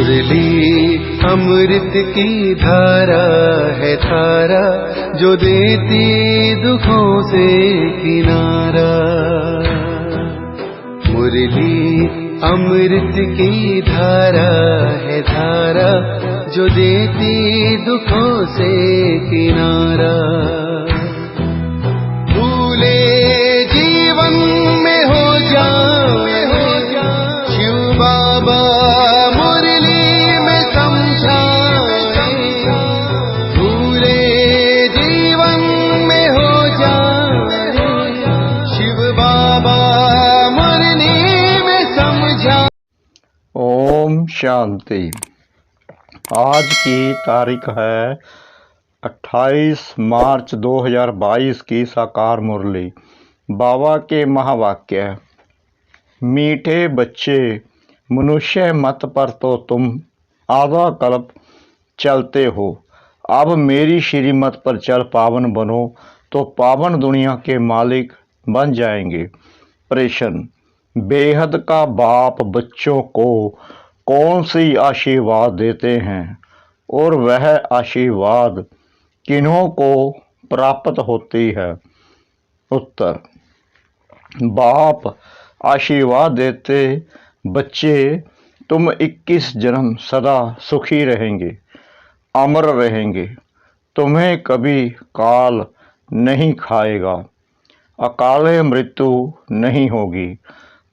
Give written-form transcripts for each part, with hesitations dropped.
मुरली अमृत की धारा है धारा, जो देती दुखों से किनारा। मुरली अमृत की धारा है धारा, जो देती दुखों से किनारा। भूले जीवन में हो जाए शिव बाबा मुरली में समझाए। भूले जीवन में हो जाए शिव बाबा मुरली में समझाए। ओम शांति। आज की तारीख है 28 मार्च 2022 की साकार मुरली। बाबा के महावाक्य। मीठे बच्चे, मनुष्य मत पर तो तुम आधा कल्प चलते हो, अब मेरी श्रीमत पर चल पावन बनो तो पावन दुनिया के मालिक बन जाएंगे। प्रश्न: बेहद का बाप बच्चों को कौन सी आशीर्वाद देते हैं और वह आशीर्वाद किन्हों को प्राप्त होती है? उत्तर: बाप आशीर्वाद देते, बच्चे तुम 21 जन्म सदा सुखी रहेंगे, अमर रहेंगे, तुम्हें कभी काल नहीं खाएगा, अकाले मृत्यु नहीं होगी,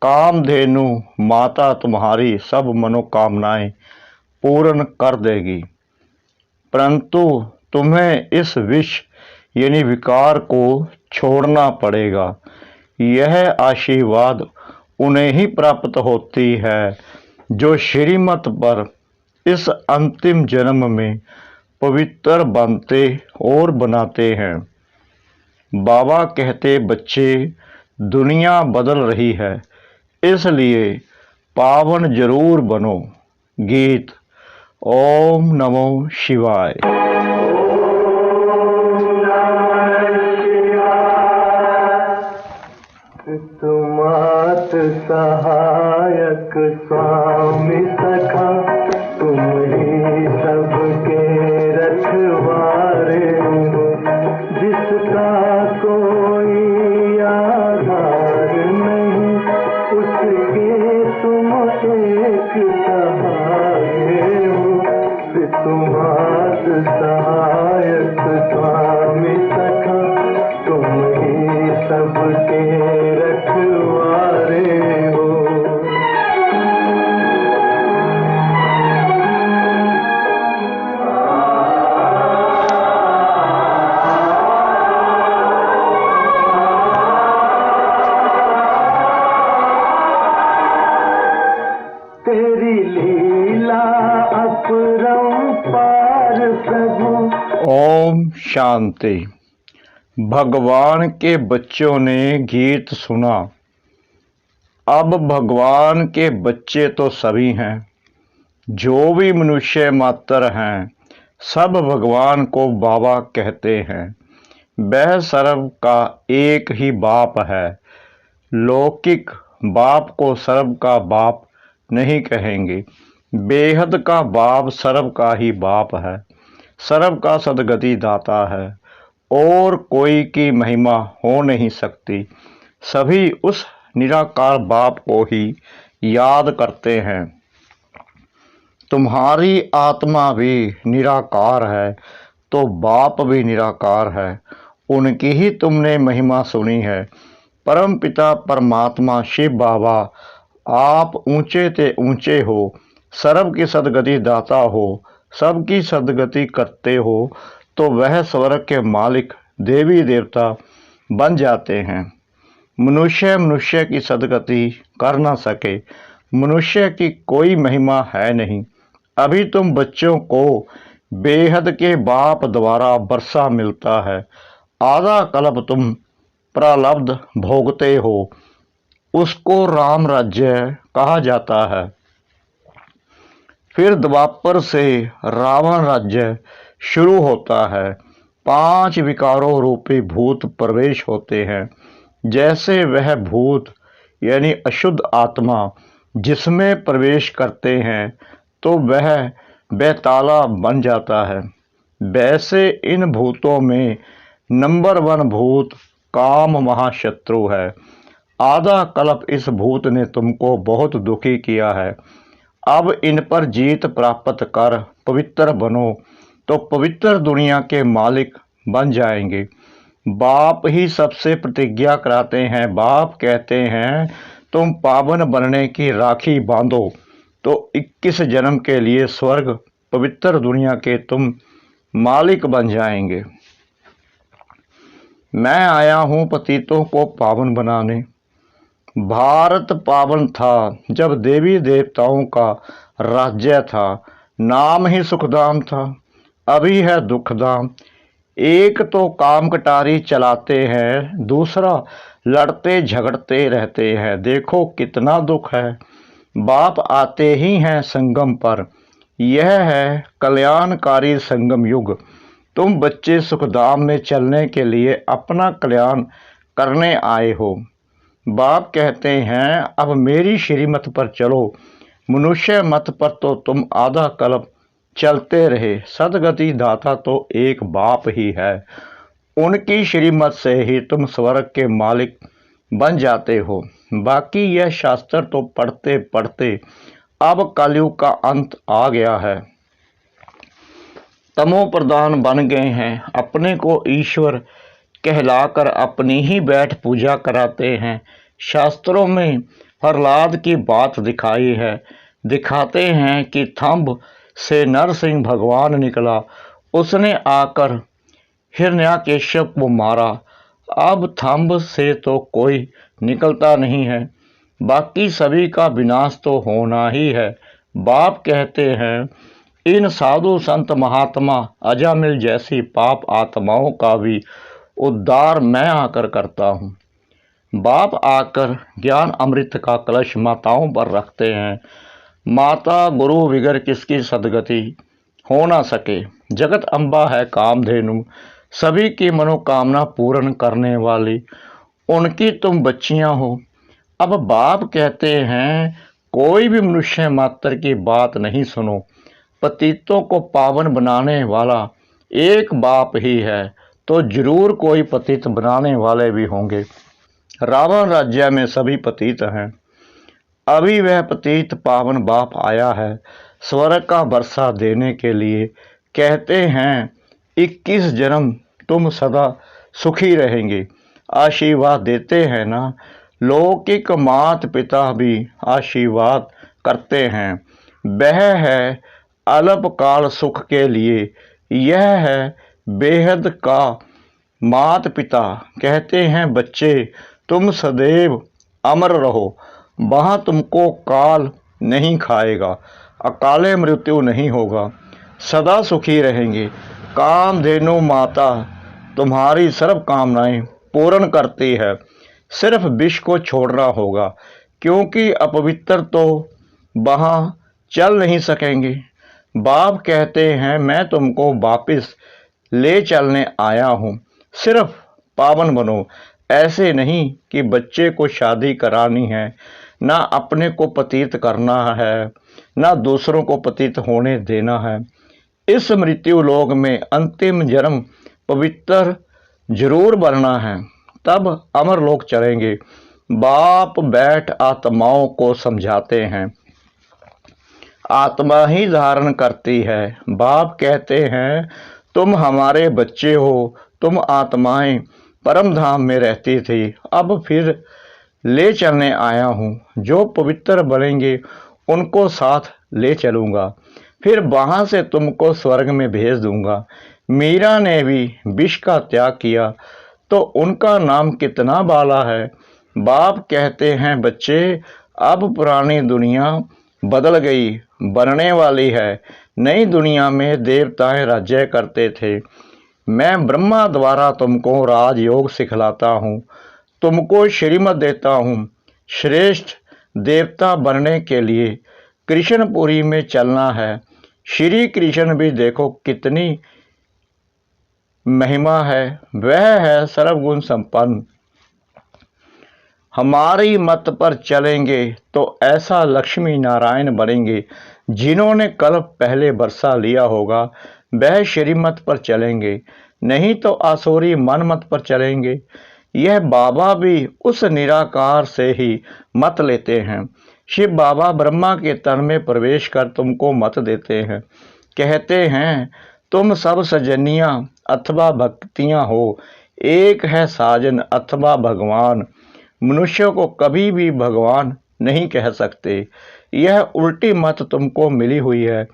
कामधेनु माता तुम्हारी सब मनोकामनाएं पूर्ण कर देगी। परंतु तुम्हें इस विष यानी विकार को छोड़ना पड़ेगा। यह आशीर्वाद उन्हें ही प्राप्त होती है जो श्रीमत पर इस अंतिम जन्म में पवित्र बनते और बनाते हैं। बाबा कहते, बच्चे दुनिया बदल रही है, इसलिए पावन जरूर बनो। गीत। ओम नमो शिवाय। तुमात सहायक स्वामी सखा, तुम ही सबके रखवारे हो, जिसका कोई आधार नहीं, उसके तुम एक सहारे हो। तुमात सहायक स्वामी सखा, तुम ही सबके रखवारे हो। तेरी लीला अपरंपार प्रभु। ओम शांति। भगवान के बच्चों ने गीत सुना। अब भगवान के बच्चे तो सभी हैं, जो भी मनुष्य मात्र हैं सब भगवान को बाबा कहते हैं। वह सर्व का एक ही बाप है। लौकिक बाप को सर्व का बाप नहीं कहेंगे। बेहद का बाप सर्व का ही बाप है, सर्व का सदगति दाता है और कोई की महिमा हो नहीं सकती। सभी उस निराकार बाप को ही याद करते हैं। तुम्हारी आत्मा भी निराकार है तो बाप भी निराकार है, उनकी ही तुमने महिमा सुनी है। परम पिता परमात्मा शिव बाबा, आप ऊंचे ते ऊंचे हो, सर्व की सदगति दाता हो, सबकी सदगति करते हो, तो वह स्वर्ग के मालिक देवी देवता बन जाते हैं। मनुष्य की सदगति कर ना सके, मनुष्य की कोई महिमा है नहीं। अभी तुम बच्चों को बेहद के बाप द्वारा वर्षा मिलता है, आधा कल्प तुम प्रारब्ध भोगते हो, उसको राम राज्य कहा जाता है। फिर द्वापर से रावण राज्य शुरू होता है। 5 विकारों रूपी भूत प्रवेश होते हैं। जैसे वह भूत यानी अशुद्ध आत्मा जिसमें प्रवेश करते हैं, तो वह बेताला बन जाता है। वैसे इन भूतों में नंबर 1 भूत काम महाशत्रु है। आधा कल्प इस भूत ने तुमको बहुत दुखी किया है। अब इन पर जीत प्राप्त कर पवित्र बनो तो पवित्र दुनिया के मालिक बन जाएंगे। बाप ही सबसे प्रतिज्ञा कराते हैं। बाप कहते हैं तुम पावन बनने की राखी बांधो तो 21 जन्म के लिए स्वर्ग पवित्र दुनिया के तुम मालिक बन जाएंगे। मैं आया हूँ पतितों को पावन बनाने। भारत पावन था जब देवी देवताओं का राज्य था। नाम ही सुखधाम था, अभी है दुखधाम। एक तो काम कटारी चलाते हैं, दूसरा लड़ते झगड़ते रहते हैं। देखो कितना दुख है। बाप आते ही हैं संगम पर। यह है कल्याणकारी संगम युग। तुम बच्चे सुखधाम में चलने के लिए अपना कल्याण करने आए हो। बाप कहते हैं अब मेरी श्रीमत पर चलो। मनुष्य मत पर तो तुम आधा कल्प चलते रहे। सदगति दाता तो एक बाप ही है। उनकी श्रीमत से ही तुम स्वर्ग के मालिक बन जाते हो। बाकी यह शास्त्र तो पढ़ते पढ़ते अब कलयुग का अंत आ गया है। तमो प्रधान बन गए हैं। अपने को ईश्वर कहलाकर अपनी ही बैठ पूजा कराते हैं। शास्त्रों में प्रहलाद की बात दिखाई है। दिखाते हैं कि थंब से नरसिंह भगवान निकला। उसने आकर हिरण्याकश्यप को मारा। अब थंब से तो कोई निकलता नहीं है। बाकी सभी का विनाश तो होना ही है। बाप कहते हैं इन साधु संत महात्मा अजामिल जैसी पाप आत्माओं का भी उद्धार मैं आकर करता हूँ। बाप आकर ज्ञान अमृत का कलश माताओं पर रखते हैं। माता गुरु बिगर किसकी सदगति हो ना सके। जगत अम्बा है कामधेनु, सभी की मनोकामना पूर्ण करने वाली। उनकी तुम बच्चियां हो। अब बाप कहते हैं कोई भी मनुष्य मात्र की बात नहीं सुनो। पतितों को पावन बनाने वाला एक बाप ही है, तो जरूर कोई पतित बनाने वाले भी होंगे। रावण राज्य में सभी पतित हैं। अभी वह पतित पावन बाप आया है स्वर्ग का वर्षा देने के लिए। कहते हैं 21 जन्म तुम सदा सुखी रहेंगे। आशीर्वाद देते हैं ना। लौकिक मात पिता भी आशीर्वाद करते हैं। वह है अल्पकाल सुख के लिए, यह है बेहद का मात पिता। कहते हैं बच्चे तुम सदैव अमर रहो। वहाँ तुमको काल नहीं खाएगा, अकाले मृत्यु नहीं होगा, सदा सुखी रहेंगे। कामधेनु माता तुम्हारी सर्व कामनाएं पूर्ण करती है। सिर्फ विष को छोड़ना होगा, क्योंकि अपवित्र तो वहाँ चल नहीं सकेंगे। बाप कहते हैं मैं तुमको वापिस ले चलने आया हूँ। सिर्फ पावन बनो। ऐसे नहीं कि बच्चे को शादी करानी है, ना अपने को पतित करना है, ना दूसरों को पतित होने देना है। इस मृत्यु लोक में अंतिम जन्म पवित्र जरूर बनना है, तब अमर लोक चलेंगे। बाप बैठ आत्माओं को समझाते हैं। आत्मा ही धारण करती है। बाप कहते हैं तुम हमारे बच्चे हो। तुम आत्माएं परम धाम में रहती थी, अब फिर ले चलने आया हूँ। जो पवित्र बनेंगे उनको साथ ले चलूँगा, फिर वहाँ से तुमको स्वर्ग में भेज दूँगा। मीरा ने भी विष का त्याग किया तो उनका नाम कितना बाला है। बाप कहते हैं बच्चे अब पुरानी दुनिया बदल गई, बनने वाली है। नई दुनिया में देवताएं राज्य करते थे। मैं ब्रह्मा द्वारा तुमको राजयोग सिखलाता हूँ, तुमको श्रीमत देता हूँ। श्रेष्ठ देवता बनने के लिए कृष्णपुरी में चलना है। श्री कृष्ण भी देखो कितनी महिमा है। वह है सर्वगुण संपन्न। हमारी मत पर चलेंगे तो ऐसा लक्ष्मी नारायण बनेंगे जिन्होंने कल पहले बरसा लिया होगा वह श्रीमत पर चलेंगे, नहीं तो आसुरी मनमत पर चलेंगे। यह बाबा भी उस निराकार से ही मत लेते हैं। शिव बाबा ब्रह्मा के तन में प्रवेश कर तुमको मत देते हैं। कहते हैं तुम सब सजनियां अथवा भक्तियां हो, एक है साजन अथवा भगवान। मनुष्य को कभी भी भगवान नहीं कह सकते। यह उल्टी मत तुमको मिली हुई है,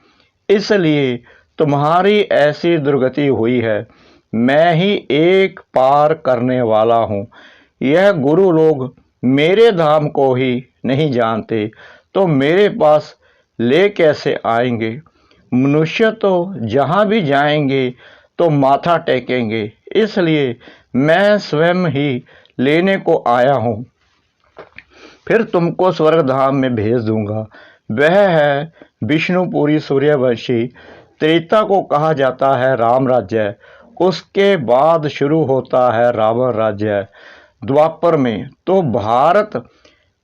इसलिए तुम्हारी ऐसी दुर्गति हुई है। मैं ही एक पार करने वाला हूँ। यह गुरु लोग मेरे धाम को ही नहीं जानते तो मेरे पास ले कैसे आएंगे। मनुष्य तो जहाँ भी जाएंगे तो माथा टेकेंगे, इसलिए मैं स्वयं ही लेने को आया हूँ। फिर तुमको स्वर्ग धाम में भेज दूंगा। वह है विष्णुपुरी सूर्यवंशी। त्रेता को कहा जाता है राम राज्य, उसके बाद शुरू होता है रावण राज्य। द्वापर में तो भारत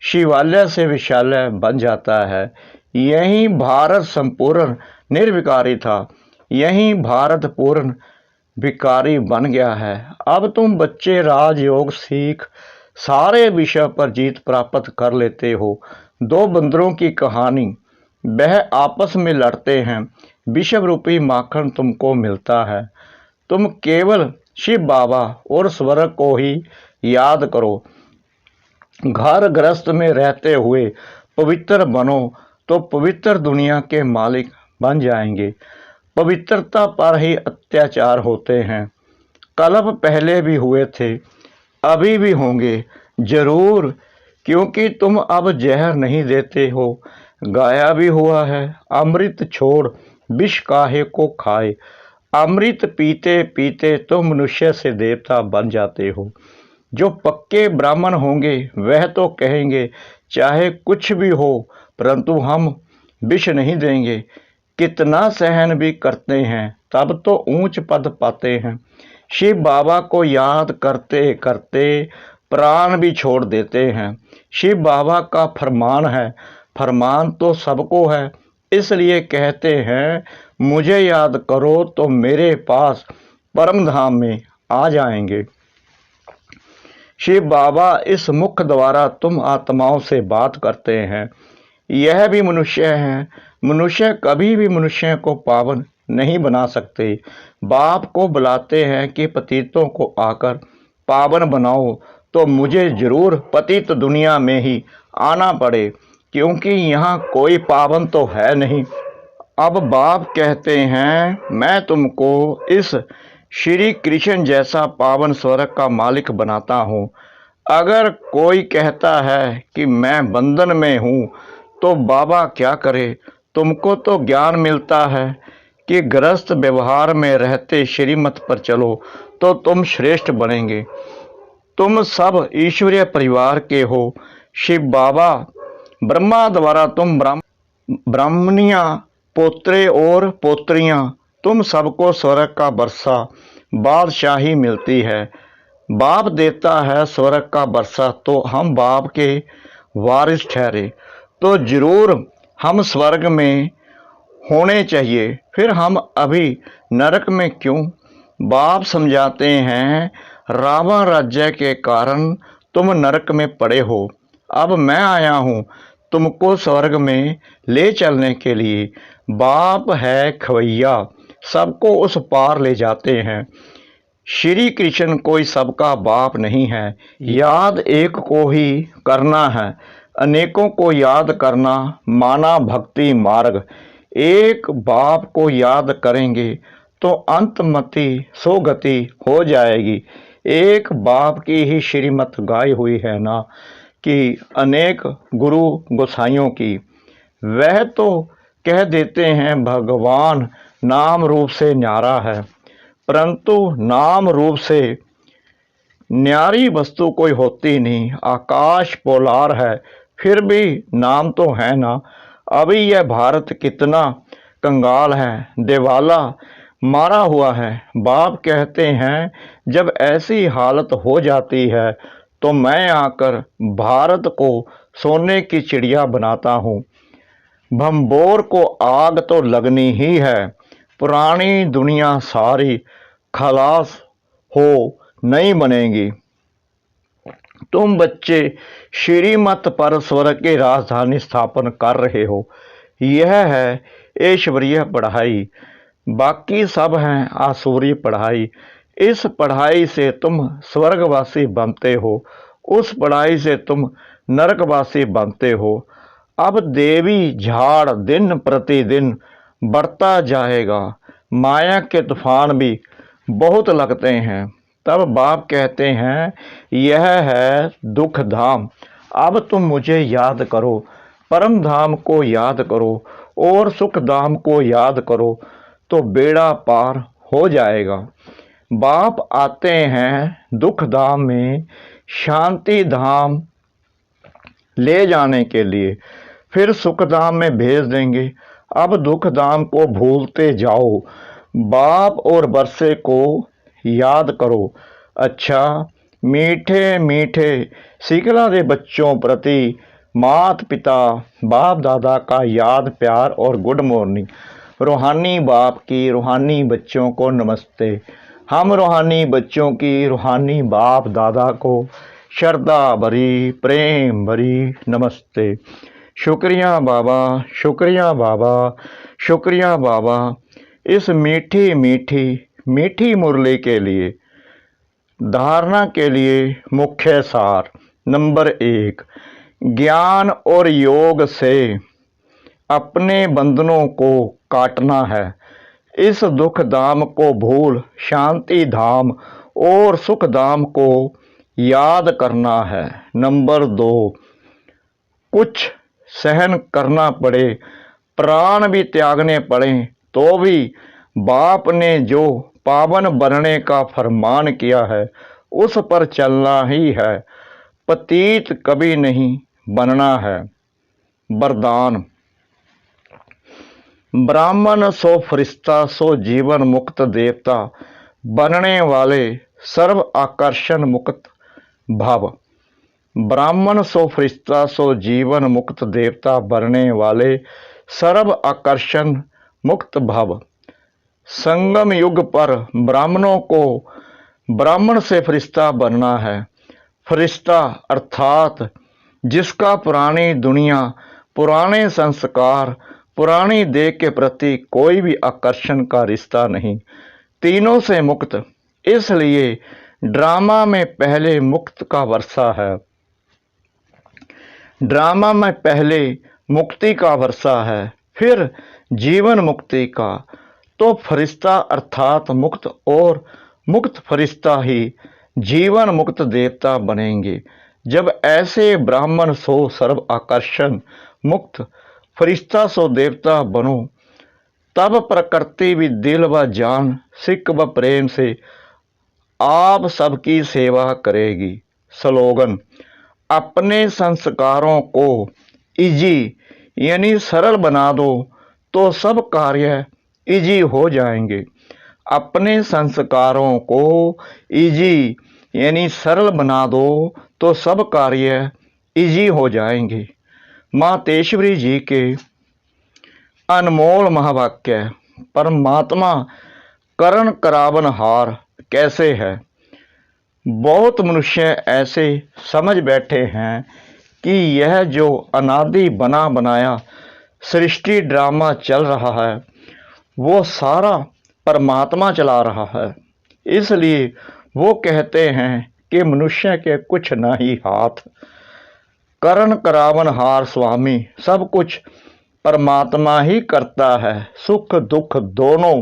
शिवालय से विशालय बन जाता है। यही भारत संपूर्ण निर्विकारी था, यही भारत पूर्ण विकारी बन गया है। अब तुम बच्चे राजयोग सीख सारे विषय पर जीत प्राप्त कर लेते हो। दो बंदरों की कहानी, वह आपस में लड़ते हैं, विषम रूपी माखन तुमको मिलता है। तुम केवल शिव बाबा और स्वर्ग को ही याद करो। घर गृहस्थ में रहते हुए पवित्र बनो तो पवित्र दुनिया के मालिक बन जाएंगे। पवित्रता पर ही अत्याचार होते हैं। कलप पहले भी हुए थे, अभी भी होंगे जरूर, क्योंकि तुम अब जहर नहीं देते हो। गाया भी हुआ है, अमृत छोड़ विष काहे को खाए। अमृत पीते पीते तो मनुष्य से देवता बन जाते हो। जो पक्के ब्राह्मण होंगे वह तो कहेंगे चाहे कुछ भी हो, परंतु हम विष नहीं देंगे। कितना सहन भी करते हैं तब तो ऊंच पद पाते हैं। शिव बाबा को याद करते करते प्राण भी छोड़ देते हैं। शिव बाबा का फरमान है, फरमान तो सबको है, इसलिए कहते हैं मुझे याद करो तो मेरे पास परम धाम में आ जाएंगे। शिव बाबा इस मुख द्वारा तुम आत्माओं से बात करते हैं। यह भी मनुष्य है। मनुष्य कभी भी मनुष्य को पावन नहीं बना सकते। बाप को बुलाते हैं कि पतितों को आकर पावन बनाओ, तो मुझे जरूर पतित दुनिया में ही आना पड़े, क्योंकि यहाँ कोई पावन तो है नहीं। अब बाप कहते हैं मैं तुमको इस श्री कृष्ण जैसा पावन स्वर्ग का मालिक बनाता हूँ। अगर कोई कहता है कि मैं बंधन में हूँ तो बाबा क्या करे। तुमको तो ज्ञान मिलता है कि गृहस्थ व्यवहार में रहते श्रीमत पर चलो तो तुम श्रेष्ठ बनेंगे। तुम सब ईश्वरीय परिवार के हो। शिव बाबा ब्रह्मा द्वारा तुम ब्राह्मणियाँ पोत्रे और पोत्रियाँ, तुम सबको स्वर्ग का वर्षा बादशाही मिलती है। बाप देता है स्वर्ग का वर्षा तो हम बाप के वारिस ठहरे तो जरूर हम स्वर्ग में होने चाहिए। फिर हम अभी नरक में क्यों। बाप समझाते हैं रावण राज्य के कारण तुम नरक में पड़े हो। अब मैं आया हूँ तुमको स्वर्ग में ले चलने के लिए। बाप है खवैया, सबको उस पार ले जाते हैं। श्री कृष्ण कोई सबका बाप नहीं है। याद एक को ही करना है, अनेकों को याद करना माना भक्ति मार्ग। एक बाप को याद करेंगे तो अंतमति सोगति हो जाएगी। एक बाप की ही श्रीमत गाई हुई है ना कि अनेक गुरु गोसाइयों की। वह तो कह देते हैं भगवान नाम रूप से न्यारा है, परंतु नाम रूप से न्यारी वस्तु कोई होती नहीं। आकाश पोलार है, फिर भी नाम तो है ना। अभी यह भारत कितना कंगाल है, दिवाला मारा हुआ है। बाप कहते हैं जब ऐसी हालत हो जाती है तो मैं आकर भारत को सोने की चिड़िया बनाता हूँ। भंबोर को आग तो लगनी ही है, पुरानी दुनिया सारी खलास हो नहीं बनेगी। तुम बच्चे श्रीमत पर स्वर्ग की राजधानी स्थापन कर रहे हो, यह है ऐश्वर्य पढ़ाई, बाकी सब हैं आसुरी पढ़ाई। इस पढ़ाई से तुम स्वर्गवासी बनते हो, उस पढ़ाई से तुम नरकवासी बनते हो। अब देवी झाड़ दिन प्रतिदिन बढ़ता जाएगा, माया के तूफान भी बहुत लगते हैं। तब बाप कहते हैं यह है दुख धाम, अब तुम मुझे याद करो, परम धाम को याद करो और सुख धाम को याद करो तो बेड़ा पार हो जाएगा। बाप आते हैं दुख धाम में शांति धाम ले जाने के लिए, फिर सुख धाम में भेज देंगे। अब दुख धाम को भूलते जाओ, बाप और बरसे को याद करो। अच्छा, मीठे मीठे सिकला दे बच्चों प्रति मात पिता बाप दादा का याद प्यार और गुड मॉर्निंग। रूहानी बाप की रूहानी बच्चों को नमस्ते। हम रूहानी बच्चों की रूहानी बाप दादा को श्रद्धा भरी प्रेम भरी नमस्ते। शुक्रिया बाबा, शुक्रिया बाबा, शुक्रिया बाबा इस मीठी मीठी मीठी मुरली के लिए। धारणा के लिए मुख्य सार नंबर 1, ज्ञान और योग से अपने बंधनों को काटना है। इस दुख धाम को भूल शांति धाम और सुख धाम को याद करना है। नंबर 2, कुछ सहन करना पड़े, प्राण भी त्यागने पड़े तो भी बाप ने जो पावन बनने का फरमान किया है उस पर चलना ही है, पतित कभी नहीं बनना है। वरदान, ब्राह्मण सो फरिश्ता सो जीवन मुक्त देवता, बनने वाले सर्व आकर्षण मुक्त भव। ब्राह्मण सो फरिश्ता सो जीवन मुक्त देवता, बनने वाले सर्व आकर्षण मुक्त भव। संगम युग पर ब्राह्मणों को ब्राह्मण से फरिश्ता बनना है। फरिश्ता अर्थात जिसका पुरानी दुनिया, पुराने संस्कार, पुरानी देह के प्रति कोई भी आकर्षण का रिश्ता नहीं, तीनों से मुक्त। इसलिए ड्रामा में पहले मुक्त का वर्षा है, ड्रामा में पहले मुक्ति का वर्षा है, फिर जीवन मुक्ति का। तो फरिश्ता अर्थात मुक्त और मुक्त फरिश्ता ही जीवन मुक्त देवता बनेंगे। जब ऐसे ब्राह्मण सो सर्व आकर्षण मुक्त फरिश्ता सो देवता बनो, तब प्रकृति भी दिल व जान सिक व प्रेम से आप सबकी सेवा करेगी। स्लोगन, अपने संस्कारों को इजी यानी सरल बना दो तो सब कार्य इजी हो जाएंगे। अपने संस्कारों को इजी यानी सरल बना दो तो सब कार्य इजी हो जाएंगे। मातेश्वरी जी के अनमोल महावाक्य। परमात्मा करण करावनहार कैसे है? बहुत मनुष्य ऐसे समझ बैठे हैं कि यह जो अनादि बना बनाया सृष्टि ड्रामा चल रहा है वो सारा परमात्मा चला रहा है। इसलिए वो कहते हैं कि मनुष्य के कुछ न ही हाथ, करण करावनहार स्वामी सब कुछ परमात्मा ही करता है। सुख दुख दोनों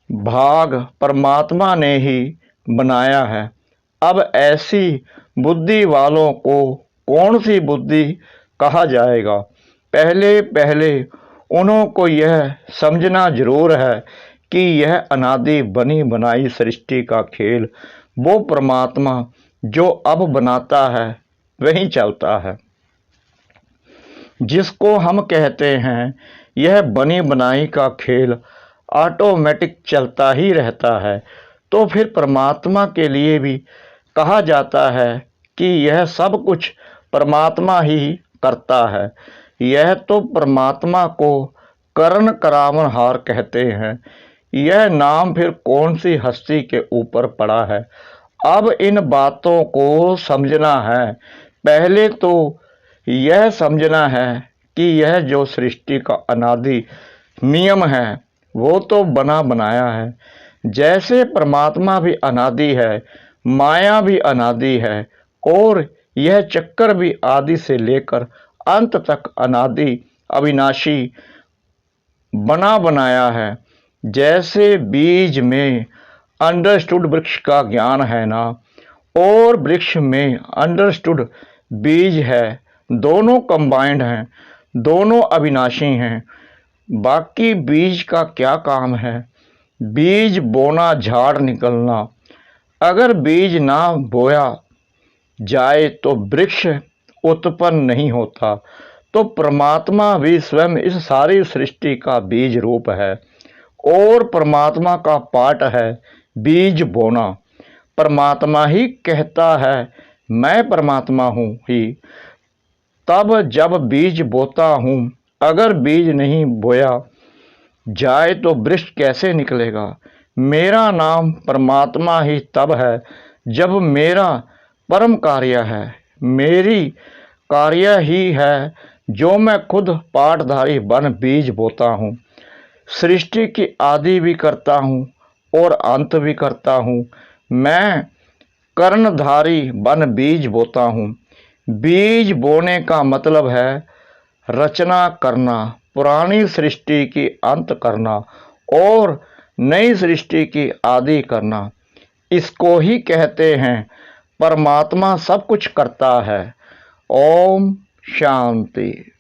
भाग परमात्मा ने ही बनाया है। अब ऐसी बुद्धि वालों को कौन सी बुद्धि कहा जाएगा? पहले पहले उनको यह समझना जरूर है कि यह अनादि बनी बनाई सृष्टि का खेल वो परमात्मा जो अब बनाता है वही चलता है। जिसको हम कहते हैं यह बनी बनाई का खेल ऑटोमेटिक चलता ही रहता है, तो फिर परमात्मा के लिए भी कहा जाता है कि यह सब कुछ परमात्मा ही करता है। यह तो परमात्मा को करण करावनहार कहते हैं। यह नाम फिर कौन सी हस्ती के ऊपर पड़ा है। अब इन बातों को समझना है। पहले तो यह समझना है कि यह जो सृष्टि का अनादि नियम है वो तो बना बनाया है। जैसे परमात्मा भी अनादि है, माया भी अनादि है और यह चक्कर भी आदि से लेकर अंत तक अनादि अविनाशी बना बनाया है। जैसे बीज में अंडरस्टूड वृक्ष का ज्ञान है ना, और वृक्ष में अंडरस्टूड बीज है, दोनों कंबाइंड हैं, दोनों अविनाशी हैं। बाकी बीज का क्या काम है? बीज बोना, झाड़ निकलना। अगर बीज ना बोया जाए तो वृक्ष उत्पन्न नहीं होता। तो परमात्मा भी स्वयं इस सारी सृष्टि का बीज रूप है और परमात्मा का पाठ है बीज बोना। परमात्मा ही कहता है मैं परमात्मा हूँ ही। तब जब बीज बोता हूँ, अगर बीज नहीं बोया जाए तो वृक्ष कैसे निकलेगा? मेरा नाम परमात्मा ही तब है जब मेरा परम कार्य है, मेरी कार्य ही है जो मैं खुद पाठधारी बन बीज बोता हूँ। सृष्टि की आदि भी करता हूँ और अंत भी करता हूँ। मैं कर्णधारी बन बीज बोता हूँ। बीज बोने का मतलब है रचना करना, पुरानी सृष्टि की अंत करना और नई सृष्टि की आदि करना। इसको ही कहते हैं परमात्मा सब कुछ करता है। ओम शांति।